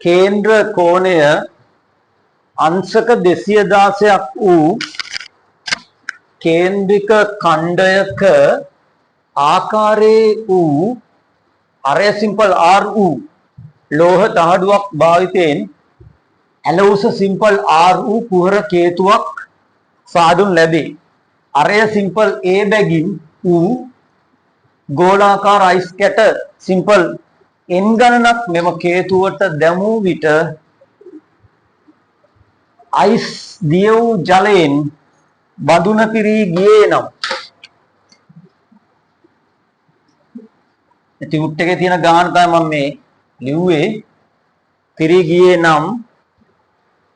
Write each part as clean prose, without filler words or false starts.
කේන්ද්‍ර කෝණය අංශක 216ක් වූ කේන්ද්‍රික ඛණ්ඩයක ආකාරයේ වූ අරය සිම්පල් R වූ ලෝහ තහඩුවක් භාවිතයෙන් ඇලවුස සිම්පල් R වූ කුහර කේතුවක් සාදුන් ලැබේ. අරය සිම්පල් A බැගින් වූ ගෝලාකාර අයිස් කැට සිම්පල් N ගණනක් මෙම කේතුවට දැමූ විට අයිස් දිය වූ ජලයෙන් බඳුන පිරී ගියේ නම් ටියුට් එකේ තියෙන ගාන තමයි මම මේ ලිව්වේ. පිරී ගියේ නම්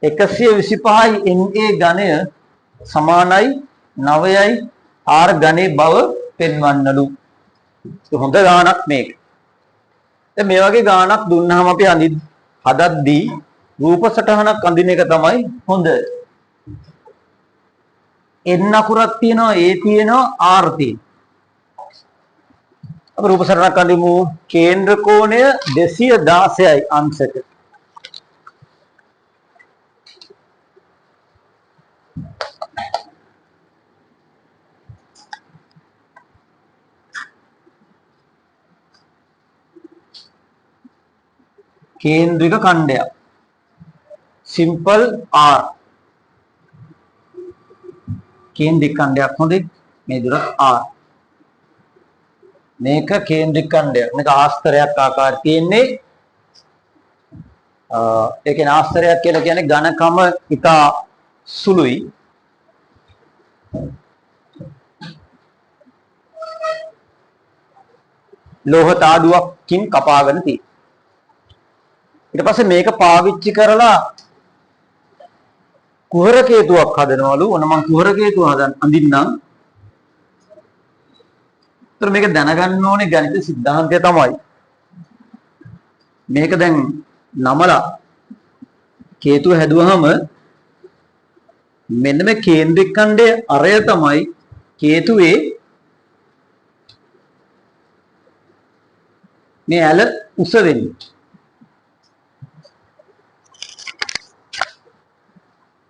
125යි Na ඝනය සමානයි 9යි R ඝනයේ බව පෙන්වන්නලු. හොඳ ගානක් මේක. දැන් මේ වගේ ගානක් දුන්නාම අපි හදද්දී රූප සටහනක් අඳින එක තමයි හොඳ. N අකුරක් තියෙනවා, A තියෙනවා, R තියෙනවා. අපි රූප සටහනක් අඳිමු. කේන්ද්‍ර කෝණය 216යි අංශක. කේන්ද්‍රික ඛණ්ඩයක් සිම්පල් R කේන්ද්‍රික ඛණ්ඩයක් හොඳයි. මේ දුර R මේක කේන්ද්‍රික ඛණ්ඩයක්. මේක ආස්තරයක් ආකාරය තියෙන්නේ. ඒ කියන්නේ ආස්තරයක් කියලා කියන්නේ ඝනකම ඉතා සුළුයි. ලෝහ තාඩුවකින් කපාගෙන තියෙනවා. ඊට පස්සේ මේක පාවිච්චි කරලා කුහර කේතුවක් හදනවලු. ඔන්න මම කුහර කේතුව අඳින්නම්. ඒතර මේක දැනගන්න ඕනේ ගණිත සිද්ධාන්තය තමයි. මේක දැන් නමලා කේතුව හැදුවහම මෙන්න මේ කේන්ද්‍රික ඛණ්ඩයේ අරය තමයි කේතුවේ මේ ඇල උස වෙන්නේ.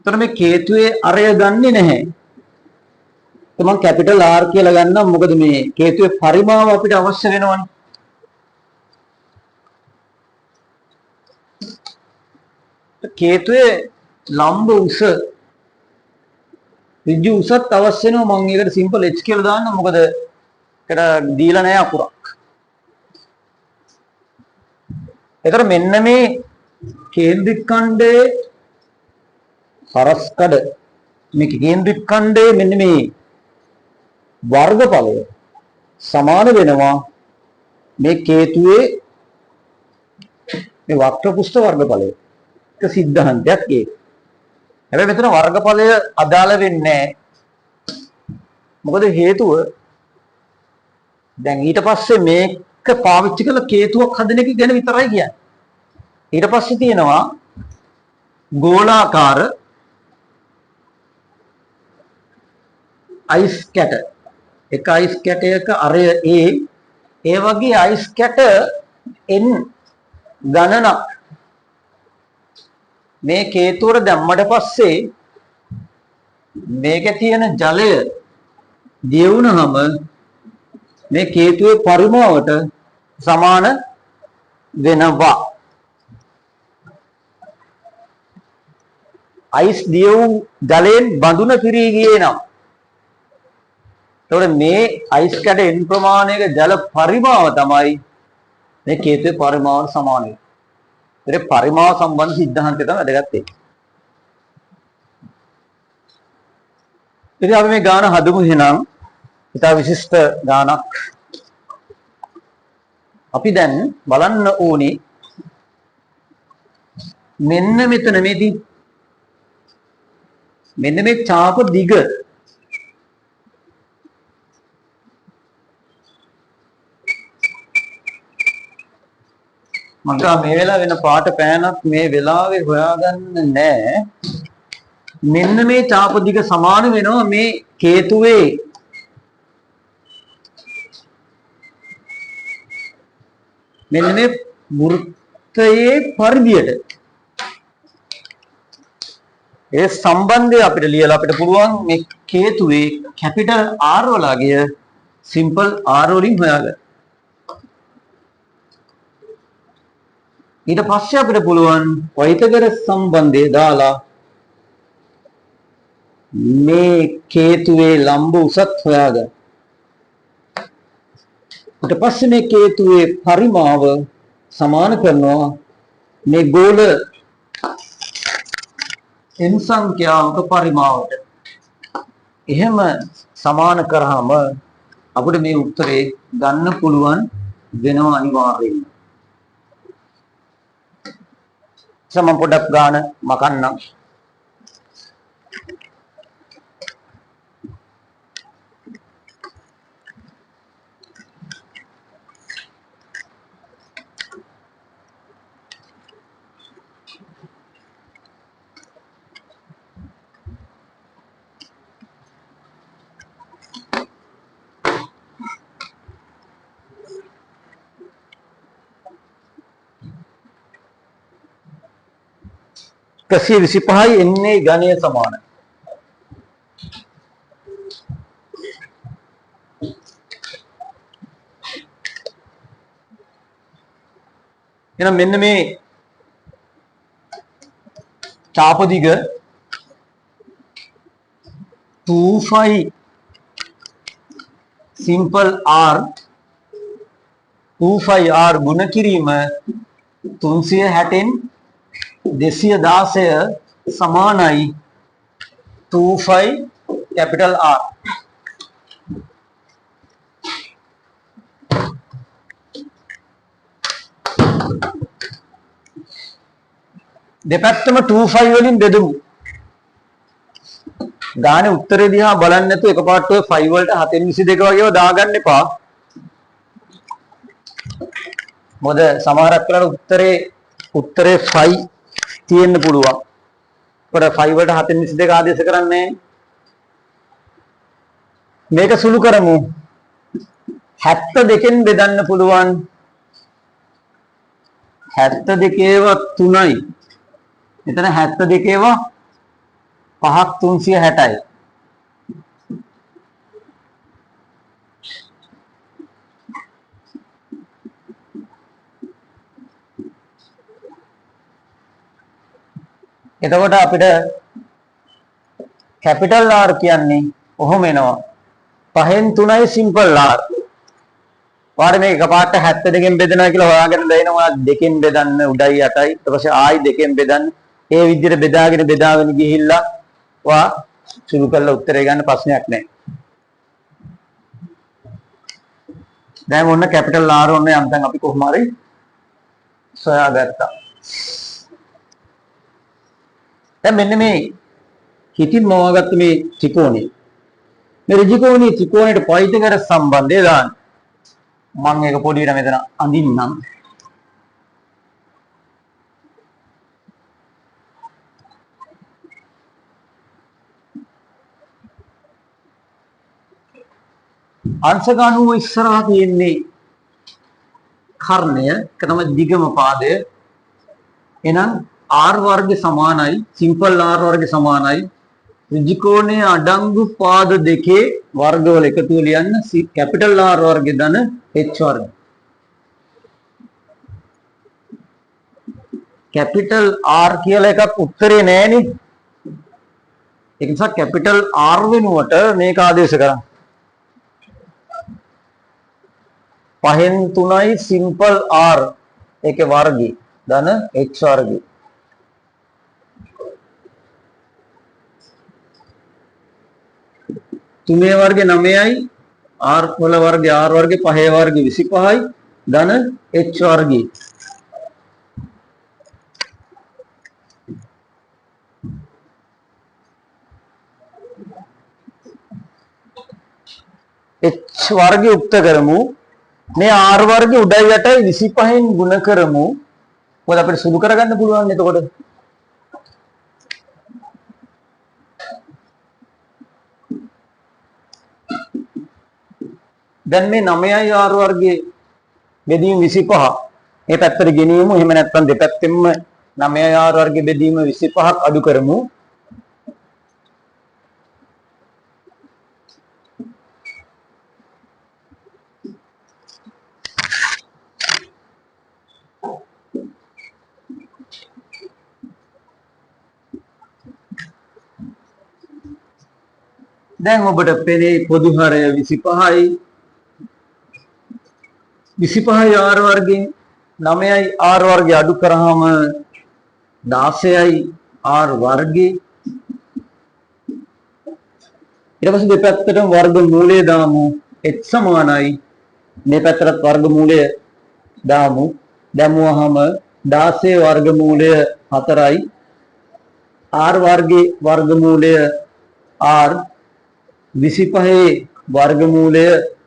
तर මේ කේතුවේ අරය ගන්නෙ නැහැ. તો මම කැපිටල් R කියලා ගන්නම්. මොකද මේ කේතුවේ පරිමාව අපිට අවශ්‍ය වෙනවනේ. කේතුවේ ලම්බ උස ඍජු උසත් අවශ්‍ය වෙනවා. මම ඒකට සිම්පල් H කියලා දාන්නම්. මොකද ඒකට දීලා නැහැ අකුරක්. ඒතර මෙන්න මේ කේන්ද්‍රික ඛණ්ඩයේ හරස්කඩ මේ කේන්ද්‍රික ඛණ්ඩයේ මෙන්න මේ වර්ගඵලය සමාන වෙනවා මේ කේතුවේ මේ වක්‍රපෘෂ්ඨ වර්ගඵලය. ඒක සිද්ධාන්තයක් ඒක. හැබැයි මෙතන වර්ගඵලය අදාළ වෙන්නේ නැහැ. මොකද හේතුව දැන් ඊට පස්සේ මේක පාවිච්චි කරලා කේතුවක් හදන එක ගැන විතරයි කියන්නේ. ඊට පස්සේ තියෙනවා ගෝලාකාර අයිස් කැට. එක අයිස් කැටයක අරය A, ඒ වගේ අයිස් කැට N ගණනක් මේ කේතුවට දැම්මට පස්සේ මේකේ තියෙන ජලය දිය වුණාම මේ කේතුවේ පරිමාවට සමාන වෙනවා. අයිස් දිය වූ ජලයෙන් බඳුන පිරී ගියේ නම් එතකොට මේ අයිස් කැට N ප්‍රමාණයක ජල පරිමාව තමයි මේ කේතුවේ පරිමාවට සමාන වෙන්නේ. ඒ පරිමාව සම්බන්ධ සිද්ධාන්තය තමයි වැදගත් වෙන්නේ. ඉතින් අපි මේ ගාන හදමු එහෙනම්. ඉතා විශිෂ්ට ගානක්. අපි දැන් බලන්න ඕනේ මෙන්න මෙතන මෙන්න මේ ඡාප දිග මට මේ වෙලාව වෙන පාට පෑනක් මේ වෙලාවේ හොයාගන්න නෑ. මෙන්න මේ ඡාප දිග සමාන වෙනවා මේ කේතුවේ මෙන්න මේ වෘත්තයේ පරිධියට ඒ සම්බන්ධය අපිට ලියලා අපිට පුළුවන් මේ කේතුවේ කැපිටල් R වලගය සිම්පල් R වලින් හොයාගන්න. ඊට පස්සේ අපිට පුළුවන් වෛතකර සම්බන්ධය දාලා මේ කේතුවේ ලම්බ උසත් හොයාගන්න. ඊට පස්සේ මේ කේතුවේ පරිමාව සමාන කරනවා මේ ගෝල n සංඛ්‍යාවක පරිමාවට. එහෙම සමාන කරාම අපිට මේ උත්තරේ ගන්න පුළුවන් වෙනවා අනිවාර්යයෙන්ම. සම පොඩක් ගන්න මකන්නම්. කසිය 25යි එන්නේ ඝනය සමානයි. එහෙනම් මෙන්න මේ චාප දිග 25 simple r 25r ගුණ කිරීම 360න් 216 සමානයි 25 capital R. දෙපැත්තම 25 වලින් බෙදමු. ගානේ උත්තරේ දිහා බලන්න නැතුව එකපාරට ඔය 5 වලට 7න් 22 වගේව දාගන්න එපා. මොකද සමහරක් වෙලාවට උත්තරේ 5 තියෙන්න පුළුවන්. ඒකට 5 වලට 7න් 22 ආදේශ කරන්නේ මේක සුළු කරමු. 72න් බෙදන්න පුළුවන්. 72ව 3යි. මෙතන 72ව 5ක් 360යි. එතකොට අපිට කැපිටල් R කියන්නේ ඔහොම එනවා. 5න් 3යි සිම්පල් R. වාර මේක එකපාරට 72කින් බෙදනවා කියලා හොයාගෙන දෙනවා. 2කින් බෙදන්න උඩයි යටයි. ඊට පස්සේ ආයි 2කින් බෙදන්න. ඒ විදිහට බෙදාගෙන ගිහිල්ලා වා සුළු කරලා උත්තරේ ගන්න ප්‍රශ්නයක් නැහැ. දැන් ඔන්න කැපිටල් R ඔන්න යන්තම් අපි කොහොම හරි සොයාගත්තා. දැන් මෙන්න මේ හිතින් මවාගත්ත මේ ත්‍රිකෝණය. මේ ඍජුකෝණී ත්‍රිකෝණයට පයිතකර සම්බන්ධය දාන්න. මම මේක පොඩියට මෙතන අඳින්නම්. අංශක 90 ඉස්සරහා තියෙන්නේ කර්ණය, ඒක තමයි දිගම පාදය. එහෙනම් r වර්ග සමානයි සිම්පල් r වර්ග සමානයි ඍජුකෝණයේ අඩංගු පාද දෙකේ වර්ගවල එකතුව ලියන්න කැපිටල් R වර්ග ධන h වර්ග. කැපිටල් R කියලා එකක් උත්තරේ නෑනේ. ඒ නිසා කැපිටල් R වෙනුවට මේක ආදේශ කරන්න. 5න් 3යි සිම්පල් R ඒකේ වර්ගය ධන h වර්ගය. තුනේ වර්ගේ 9යි r වල වර්ගේ r වර්ගේ 5 වර්ගේ 25යි ධන h වර්ගේ. h වර්ගේ උක්ත කරමු. මේ r වර්ගේ උඩයි යටයි 25න් ගුණ කරමු. මොකද අපිට සුදු කරගන්න පුළුවන් එතකොට. දැන් මේ 9යි r වර්ගයේ බෙදීම 25 මේ පැත්තට ගෙනියමු. එහෙම නැත්නම් දෙපැත්තෙම 9r වර්ග බෙදීම 25ක් අඩු කරමු. දැන් ඔබට පෙනේ පොදු හරය 25යි. 25යි r වර්ගයෙන් 9යි r වර්ගය අඩු කරාම 16යි r වර්ගේ. ඊට පස්සේ දෙපැත්තටම වර්ග මූලය දාමු. h සමානයි මේ පැත්තට වර්ග මූලය දාමු. දැමුවාම 16 වර්ග මූලය 4යි r වර්ගේ වර්ග මූලය r 25 වර්ග මූලය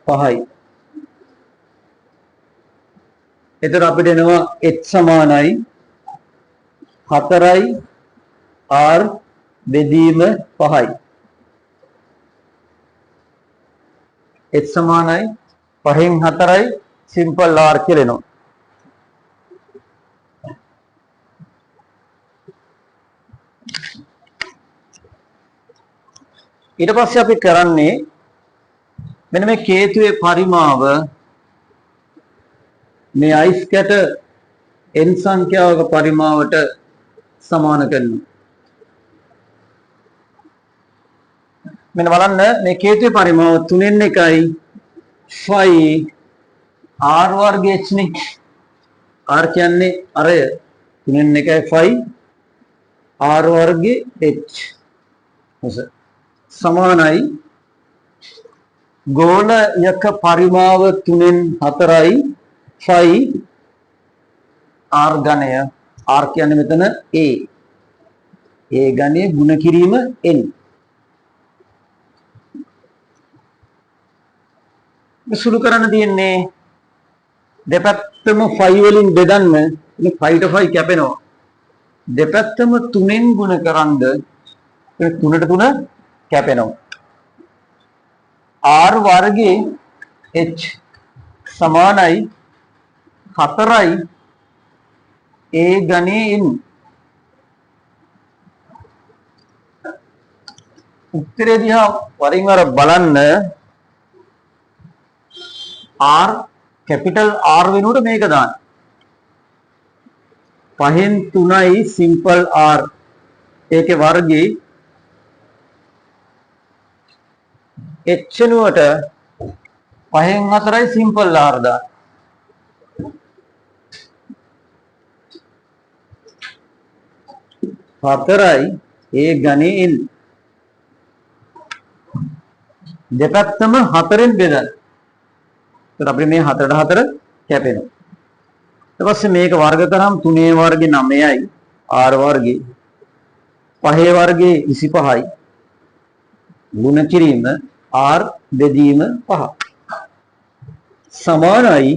5යි. එතකොට අපිට එනවා h සමානයි 4යි r බෙදීම 5යි. h සමානයි 5න් 4යි සිම්පල් r කියලා එනවා. ඊට පස්සේ අපි කරන්නේ මෙන්න මේ කේතුවේ පරිමාව මේ අයිස් කැට n සංඛ්‍යාවක පරිමාවට සමාන කරනවා. මෙන්න බලන්න මේ කේතුවේ පරිමාව 3න් 1යි 5 r වර්ග h නේ. r කියන්නේ අරය 3න් 1යි 5 r වර්ගේ h. හොස සමානයි ගෝලයක පරිමාව 3න් 4යි 5 r ඝනය. r කියන්නේ මෙතන a. a ඝනය ගුණ කිරීම n. සුළු කරන්න තියෙන්නේ දෙපැත්තම 5 වලින් බෙදන්න. මේ 5ට 5 කැපෙනවා. දෙපැත්තම 3න් ගුණ කරන්ද 3ට 3 කැපෙනවා. r වර්ගයේ h සමානයි 4යි a ඝනයෙන් උත්තරේ දිහා වරින් වර බලන්න. r කැපිටල් r වෙනුවට මේක දාන්න. 5න් 3යි සිම්පල් r ඒකේ වර්ගයේ h වෙනුවට 5න් 4යි සිම්පල් r දාන්න. හතරයි ඒ ඝනයෙන් දෙපැත්තම 4න් බෙදන්න. එතකොට අපිට මේ 4ට 4 කැපෙනවා. ඊට පස්සේ මේක වර්ග කරාම 3 වර්ගේ 9යි r වර්ගේ 5 වර්ගේ 25යි ගුණ කිරීම r බෙදීම 5 සමානයි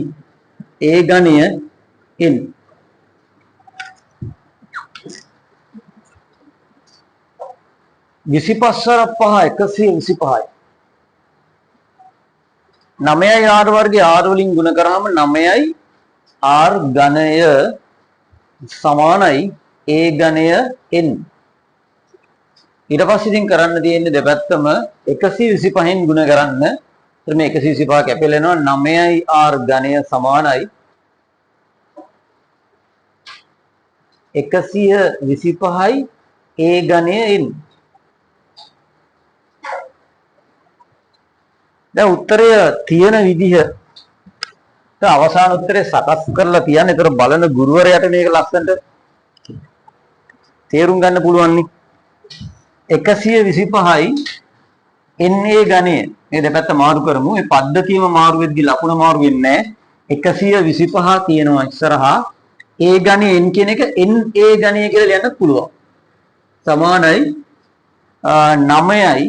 a ඝනය n. 25 5 125යි. 9යි r වර්ගේ r වලින් ගුණ කරාම 9යි r ඝනය සමානයි a ඝනය n. ඊට පස්සේ ඉතින් කරන්න තියෙන්නේ දෙපැත්තම 125න් ගුණ කරන්න. එතන මේ 125 කැපෙලා යනවා. 9යි r ඝනය සමානයි 125යි a ඝනය n. දැන් උත්තරය තියෙන විදිහ අවසාන උත්තරේ සකස් කරලා තියන්නේ. ඒතර බලන ගුරුවරයාට මේක ලස්සනට තේරුම් ගන්න පුළුවන් නේ. 125යි NA ඝනය. මේ දෙපැත්ත මාරු කරමු. මේ පද්ධතියම මාරු වෙද්දි ලකුණ මාරු වෙන්නේ නැහැ. 125 තියෙනවා ඉස්සරහා. A ඝනය n කියන එක NA ඝනය කියලා ලියන්නත් පුළුවන්. සමානයි 9යි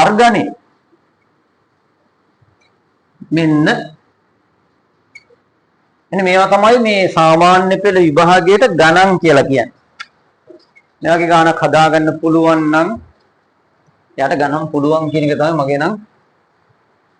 r ඝනය. මෙන්න මේවා තමයි මේ සාමාන්‍ය පෙළ විභාගයට ගණන් කියලා කියන්නේ. මේ වගේ ගණනක් හදාගන්න පුළුවන් නම් එයාට ගණන් පුළුවන් කියන එක තමයි මගේ නම්